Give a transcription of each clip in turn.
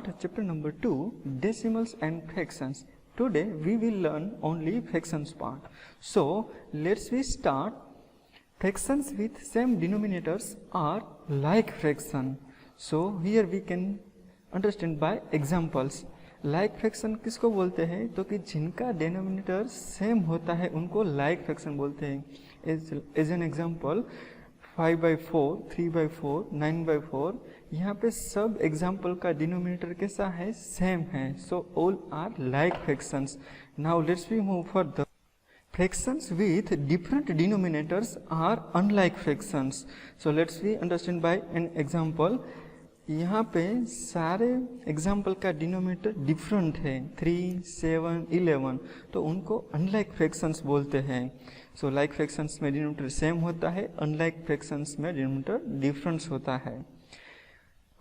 Chapter number 2, decimals and fractions. Today we will learn only fractions part. So let's we start. Fractions with same denominators are like fraction. So here we can understand by examples. Like fraction किसको बोलते हैं? तो कि जिनका denominator same होता है उनको like fraction बोलते हैं. As an example 5/4, 3/4, 9/4. यहाँ पे सब एग्जाम्पल का डिनोमिनेटर कैसा है? सेम है. So all are like fractions. Now let's we move further. Fractions with different denominators are unlike fractions. So let's we understand by an example. यहाँ पे सारे एग्जाम्पल का डिनोमिनेटर डिफरेंट है, 3, 7, 11. तो उनको अनलाइक फ्रैक्शंस बोलते हैं. सो लाइक फ्रैक्शंस में डिनोमिनेटर सेम होता है, अनलाइक फ्रैक्शंस में डिनोमिनेटर डिफरेंस होता है.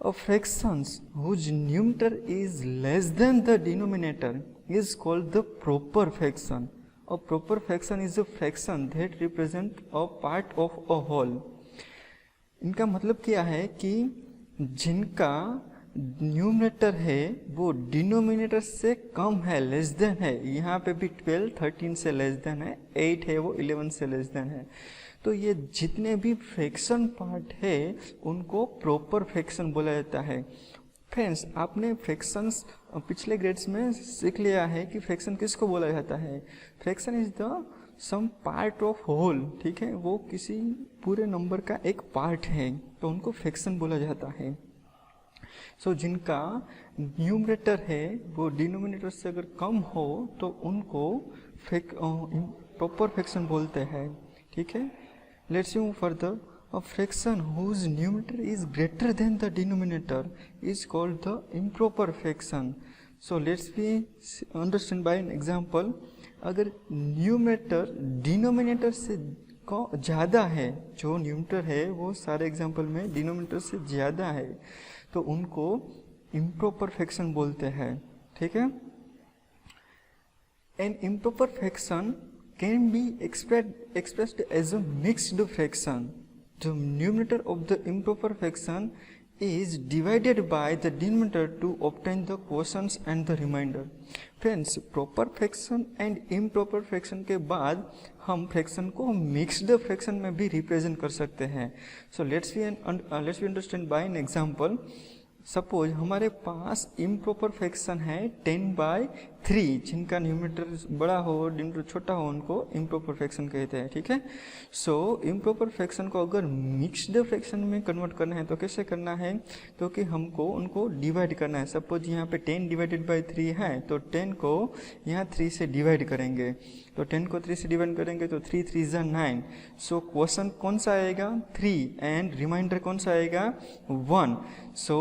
A fractions whose numerator is less than the denominator is called the proper fraction. A proper fraction is a fraction that represent a part of a whole. इनका मतलब क्या है कि जिनका numerator है वो डिनोमिनेटर से कम है, लेस देन है. यहाँ पे भी 12, 13 से लेस देन है, 8 है वो 11 से लेस देन है. तो ये जितने भी फ्रैक्शन पार्ट है उनको प्रॉपर फ्रैक्शन बोला जाता है. फ्रेंड्स, आपने फ्रैक्शंस पिछले ग्रेड्स में सीख लिया है कि फ्रैक्शन किसको बोला जाता है. Fraction is the some part of whole. ठीक है, वो किसी पूरे नंबर का एक पार्ट है तो उनको फ्रैक्शन बोला जाता है. सो जिनका न्यूमरेटर है वो डिनोमिनेटर से अगर कम हो तो उनको प्रॉपर फ्रैक्शन बोलते हैं. ठीक है, let's move further. A fraction whose numerator is greater than the denominator is called the improper fraction. So let's we understand by an example. अगर न्यूमरेटर डिनोमिनेटर से ज़्यादा है, जो न्यूमरेटर है वो सारे एग्जाम्पल में डिनोमिनेटर से ज़्यादा है तो उनको इम्प्रॉपर फ्रैक्शन बोलते हैं. ठीक है, an improper fraction can be expressed as a mixed fraction. The numerator of the improper fraction is divided by the denominator to obtain the quotients and the remainder. Friends, proper fraction and improper fraction के बाद हम fraction को mixed fraction में भी represent कर सकते हैं. So let's we understand by an example. Suppose हमारे पास इम्प्रॉपर फ्रैक्शन है 10/3. जिनका न्यूमरेटर बड़ा हो डिनोमिनेटर छोटा हो उनको इम्प्रॉपर फ्रैक्शन कहते हैं. ठीक है, सो इम्प्रॉपर फ्रैक्शन को अगर मिक्स्ड फ्रैक्शन में कन्वर्ट करना है तो कैसे करना है? तो कि हमको उनको डिवाइड करना है. सपोज यहाँ पे 10/3 है तो 10 को यहाँ 3 से डिवाइड करेंगे. तो 10 को 3 से डिवाइड करेंगे तो 3 3 जा 9. सो क्वेश्चन कौन सा आएगा? 3 एंड रिमाइंडर कौन सा आएगा? 1. सो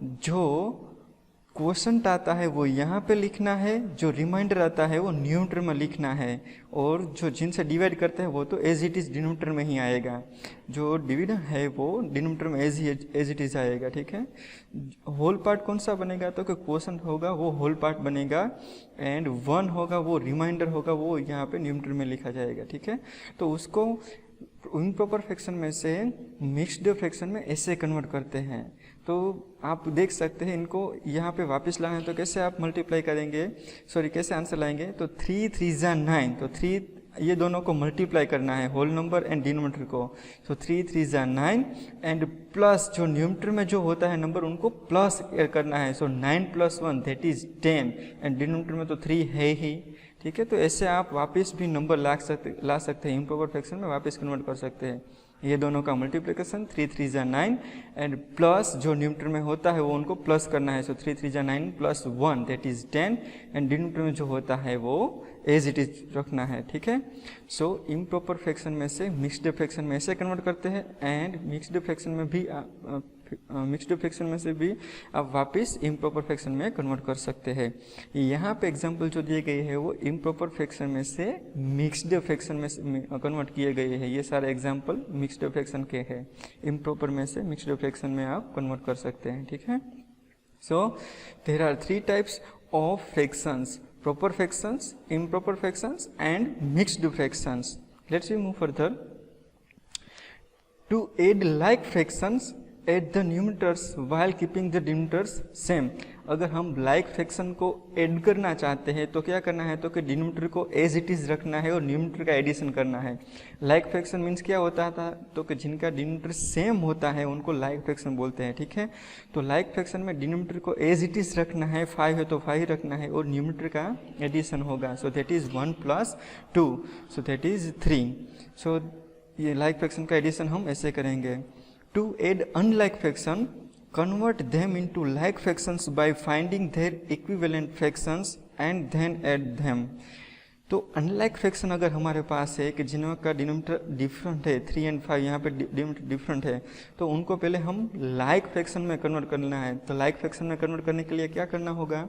जो क्वोशंट आता है वो यहाँ पे लिखना है, जो रिमाइंडर आता है वो न्यूमरेटर में लिखना है, और जो जिनसे डिवाइड करते हैं वो तो एज इट इज़ डिनोमिनेटर में ही आएगा. जो डिविजन है वो डिनोमिनेटर में एज इट इज़ आएगा. ठीक है, होल पार्ट कौन सा बनेगा? तो कि क्वोशंट होगा वो होल पार्ट बनेगा, एंड 1 होगा वो रिमाइंडर होगा, वो यहाँ पे न्यूमरेटर में लिखा जाएगा. ठीक है, तो उसको इम्प्रॉपर फ्रैक्शन में से मिक्स्ड फ्रैक्शन में ऐसे कन्वर्ट करते हैं. तो आप देख सकते हैं इनको यहाँ पे वापस लाना है तो कैसे आप मल्टीप्लाई करेंगे, कैसे आंसर लाएंगे? तो 3 3 जा 9. तो 3 ये दोनों को मल्टीप्लाई करना है, होल नंबर एंड डिनोमिनेटर को. तो 3 3 जा 9 एंड प्लस जो न्यूमरेटर में जो होता है नंबर उनको प्लस करना है. सो 9 + 1 दैट इज 10 एंड डिनोमिनेटर में तो 3 है ही. ठीक है, तो ऐसे आप वापस भी नंबर ला सकते हैं, इम्प्रॉपर फ्रैक्शन में वापस कन्वर्ट कर सकते हैं. ये दोनों का मल्टीप्लिकेशन 3 3 जा 9 एंड प्लस जो न्यूमरेटर में होता है वो उनको प्लस करना है. सो 3 3 जा 9 + 1 दैट इज 10 एंड डिनोमिनेटर में जो होता है वो एज इट इज रखना है. ठीक है, सो इम्प्रॉपर फ्रैक्शन में से मिक्स्ड फ्रैक्शन में ऐसे कन्वर्ट करते हैं, एंड मिक्स्ड फ्रैक्शन में से भी आप वापस इम्प्रॉपर फ्रैक्शन में कन्वर्ट कर सकते हैं. यहाँ पे एग्जांपल जो दिए गए हैं वो इम्प्रॉपर फ्रैक्शन में से मिक्स्ड फ्रैक्शन में कन्वर्ट किए गए हैं. ये सारे एग्जांपल मिक्स्ड फ्रैक्शन के हैं. इम्प्रॉपर में से मिक्स्ड फ्रैक्शन में आप कन्वर्ट कर सकते हैं. ठीक है, so there are 3 types of fractions: proper fractions, improper fractions and mixed fractions. Let's move further. To add like fractions add the numerators while keeping the denominators same. अगर हम like fraction को add करना चाहते हैं तो क्या करना है, तो कि डिनोमिनेटर को एज इट इज़ रखना है और न्यूमरेटर का एडिशन करना है। लाइक फ्रैक्शन मीन्स क्या होता था, तो कि जिनका डिनोमिनेटर सेम होता है उनको लाइक फ्रैक्शन बोलते हैं, ठीक है। तो लाइक फ्रैक्शन में डिनोमिनेटर को एज इट इज़ रखना है, 5 है तो 5 रखना है और न्यूमरेटर का एडिशन होगा। So that is 1 + 2, so that is 3। So ये लाइक फ्रैक्शन का एडिशन हम ऐसे करेंगे। To add unlike fraction, convert them into like fractions by finding their equivalent fractions and then add them। तो अनलाइक फ्रैक्शन अगर हमारे पास है कि जिनका डिनोमिनेटर डिफरेंट है, 3 और 5 यहाँ पे डिनोमिनेटर डिफरेंट है, तो उनको पहले हम लाइक फ्रैक्शन में कन्वर्ट करना है। तो लाइक फ्रैक्शन में कन्वर्ट करने के लिए क्या करना होगा,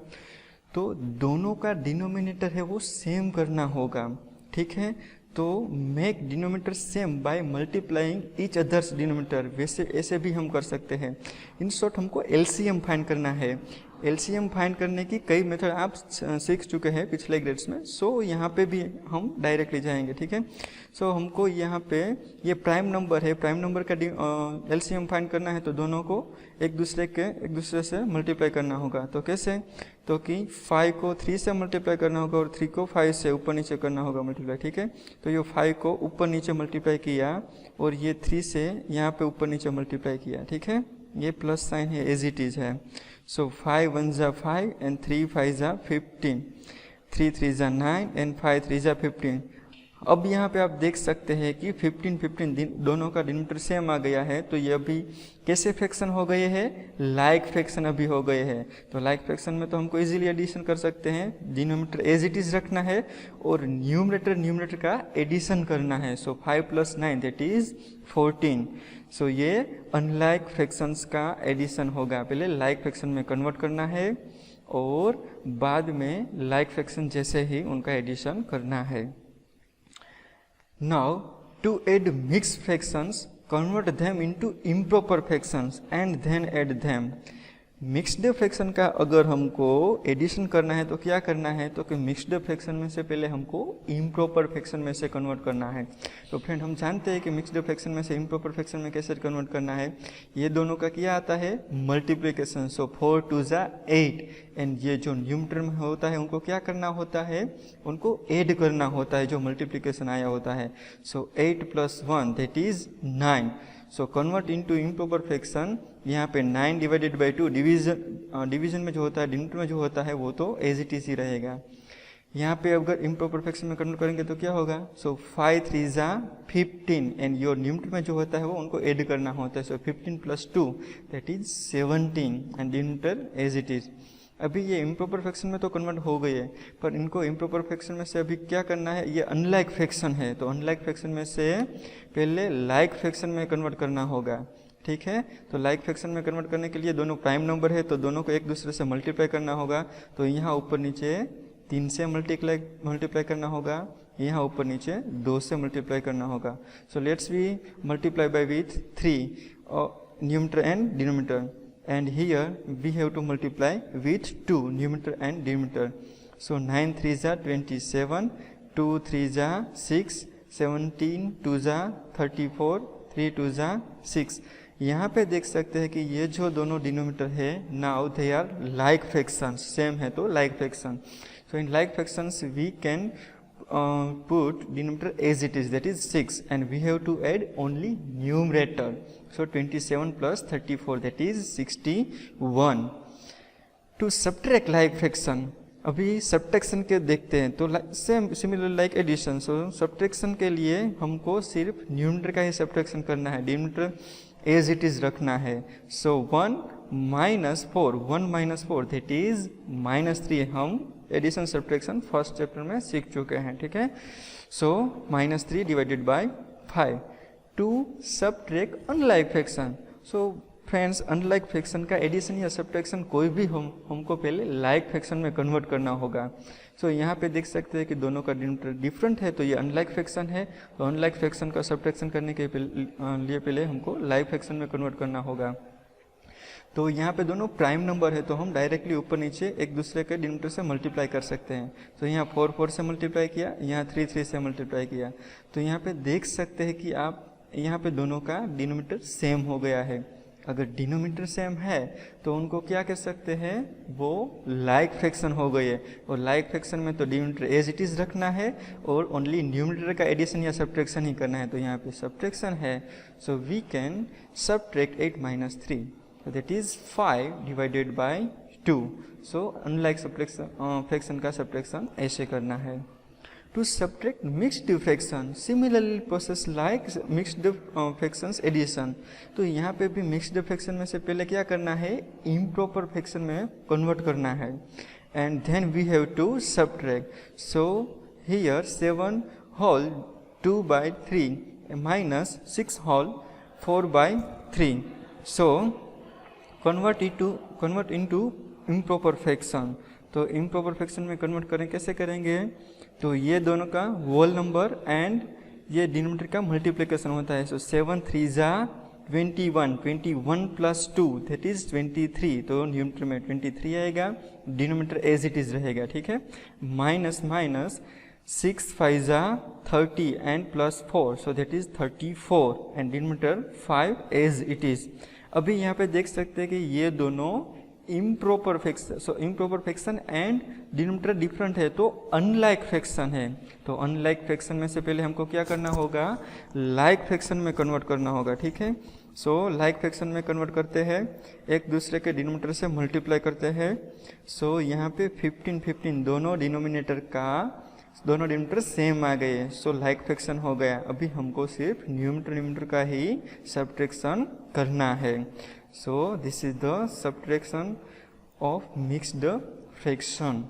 तो दोनों का डिनोमिनेटर है वो सेम करना होगा, ठीक है। तो make denominator same by multiplying each others denominator, वैसे ऐसे भी हम कर सकते हैं। इन शॉर्ट हमको एलसीएम फाइंड करना है। एलसीएम फाइंड करने की कई मेथड आप सीख चुके हैं पिछले ग्रेड्स में, सो यहाँ पे भी हम डायरेक्टली जाएंगे, ठीक है। सो हमको यहाँ पे ये प्राइम नंबर है, प्राइम नंबर का एलसीएम फाइंड करना है, तो दोनों को एक दूसरे से मल्टीप्लाई करना होगा। तो कैसे, तो कि 5 को 3 से मल्टीप्लाई करना होगा और 3 को 5 से ऊपर नीचे करना होगा मल्टीप्लाई, ठीक है। तो ये 5 को ऊपर नीचे मल्टीप्लाई किया और ये 3 से यहाँ पे ऊपर नीचे मल्टीप्लाई किया, ठीक है। ये प्लस साइन है, एज इट इज है। सो 5 1 ज़ा 5 एंड 3 5 ज़ा 15, 3 3 ज़ा 9 एंड 5 3 ज़ा 15। अब यहाँ पे आप देख सकते हैं कि 15 15 दोनों का डिनोमिनेटर सेम आ गया है। तो ये अभी कैसे फ्रैक्शन हो गए हैं, लाइक फ्रैक्शन अभी हो गए हैं। तो लाइक फ्रैक्शन में तो हमको इजीली एडिशन कर सकते हैं, डिनोमिनेटर एज इट इज रखना है और न्यूमरेटर का एडिशन करना है। सो 5 + 9 दैट इज 14। सो ये अनलाइक फ्रैक्शंस का एडिशन होगा। पहले लाइक फ्रैक्शन में कन्वर्ट करना है और बाद में लाइक फ्रैक्शन जैसे ही उनका एडिशन करना है। Now, to add mixed fractions, convert them into improper fractions and then add them। Mixed fraction का अगर हमको एडिशन करना है तो क्या करना है, तो कि मिक्स्ड फ्रैक्शन में से पहले हमको इम्प्रॉपर फ्रैक्शन में से कन्वर्ट करना है। तो फ्रेंड हम जानते हैं कि मिक्स्ड फ्रैक्शन में से इम्प्रॉपर फ्रैक्शन में कैसे कन्वर्ट करना है। ये दोनों का क्या आता है, मल्टीप्लिकेशन। सो 4 2 ज़ा 8 एंड ये जो न्यूमरेटर में होता है उनको क्या करना होता है, उनको ऐड करना होता है जो मल्टीप्लिकेशन आया होता है। सो 8 + 1 that is 9। So convert into improper fraction, यहाँ पे 9 / 2 डिवीजन में जो होता है, डिनोमिनेटर में जो होता है वो तो एज इट इज ही रहेगा। यहाँ पे अगर इम्प्रॉपर फ्रैक्शन में कन्वर्ट करेंगे तो क्या होगा, सो 5 3 ज़ा 15 एंड योर न्यूमरेटर में जो होता है वो उनको ऐड करना होता है। So 15 + 2 that is 17 and denominator as it is. अभी ये इम्प्रॉपर फ्रैक्शन में तो कन्वर्ट हो गई है, पर इनको इम्प्रॉपर फ्रैक्शन में से अभी क्या करना है, ये अनलाइक फ्रैक्शन है। तो अनलाइक फ्रैक्शन में से पहले लाइक फ्रैक्शन में कन्वर्ट करना होगा, ठीक है। तो लाइक फ्रैक्शन में कन्वर्ट करने के लिए दोनों प्राइम नंबर है तो दोनों को एक दूसरे से मल्टीप्लाई करना होगा। तो यहाँ ऊपर नीचे 3 से मल्टीप्लाई करना होगा, यहाँ ऊपर नीचे 2 से मल्टीप्लाई करना होगा। So let's we multiply by with 3 numerator and denominator, and here we have to multiply with 2 numerator and denominator। so 9 3 ज़ा 27, 2 3 ज़ा 6, 17 2 ज़ा 34, 3 2 ज़ा 6। यहाँ पे देख सकते हैं कि ये जो दोनों डिनोमिनेटर है now they are like fractions, same है तो like fraction. So in like fractions we can put denominator as it is, that is 6, and we have to add only numerator। so 27 + 34 that is 61। to subtract like fraction, अभी subtraction के देखते हैं तो same similar like addition. सो subtraction के लिए हमको सिर्फ numerator का ही सब्ट्रैक्शन करना है, डिनोमिनेटर एज इट इज रखना है। सो 1 - 4, 1 - 4 दैट इज -3। हम एडिशन सब्ट्रैक्शन फर्स्ट चैप्टर में सीख चुके हैं, ठीक है। So -3 / 5 to subtract unlike fraction. So friends unlike fraction का एडिशन या सब्ट्रैक्शन कोई भी हमको पहले लाइक फ्रैक्शन में कन्वर्ट करना होगा। सो यहाँ पे देख सकते हैं कि दोनों का डिनोमिनेटर डिफरेंट है तो ये अनलाइक फ्रैक्शन है। तो अनलाइक फ्रैक्शन का सब्ट्रैक्शन करने के लिए पहले हमको लाइक फ्रैक्शन में कन्वर्ट करना होगा। तो यहाँ पे दोनों प्राइम नंबर है तो हम डायरेक्टली ऊपर नीचे एक दूसरे के डिनोमिनेटर से मल्टीप्लाई कर सकते हैं। तो यहाँ 4 4 से मल्टीप्लाई किया, यहाँ 3 3 से मल्टीप्लाई किया। तो यहाँ पे देख सकते हैं कि आप यहाँ पे दोनों का डिनोमिनेटर सेम हो गया है। अगर डिनोमिनेटर सेम है तो उनको क्या कह सकते हैं, वो लाइक फ्रैक्शन हो गए। और लाइक फ्रैक्शन में तो डिनोमिनेटर एज इट इज़ रखना है और ओनली न्यूमिनेटर का एडिशन या सब्ट्रैक्शन ही करना है। तो यहाँ पे सब्ट्रैक्शन है, so we can subtract 8 minus 3, that is 5 divided by 2। सो अनलाइक फ्रैक्शन का सब्ट्रैक्शन ऐसे करना है। To subtract mixed fraction, similarly process like mixed fractions addition। तो यहाँ पे भी mixed fraction में से पहले क्या करना है, improper fraction में convert करना है, and then we have to subtract। So here 7 whole 2 by 3 minus 6 whole 4 by 3। So convert into improper fraction। तो improper fraction में convert करें, कैसे करेंगे, तो ये दोनों का होल नंबर एंड ये डिनोमिनेटर का मल्टीप्लिकेशन होता है। सो 7 3 जा 21, 21 प्लस 2 दैट इज 23। तो न्यूमिनेटर में 23 आएगा, डिनोमिनेटर एज इट इज रहेगा, ठीक है। माइनस माइनस 6 5 जा 30 and plus 4, so that is 34 and denominator 5 as it is. अभी यहाँ पे देख सकते हैं कि ये दोनों improper fraction, so improper fraction and denominator different है, तो अनलाइक फ्रैक्शन है। तो अनलाइक फ्रैक्शन में से पहले हमको क्या करना होगा, लाइक फ्रैक्शन में कन्वर्ट करना होगा, ठीक है। सो लाइक फ्रैक्शन में कन्वर्ट करते हैं, एक दूसरे के डिनोमिनेटर से मल्टीप्लाई करते हैं। सो यहाँ पे 15 15 दोनों डिनोमिनेटर सेम आ गए, सो लाइक फ्रैक्शन हो गया। अभी हमको सिर्फ न्यूमिनेटर का ही सब्ट्रैक्शन करना है। So this is the subtraction of mixed fraction।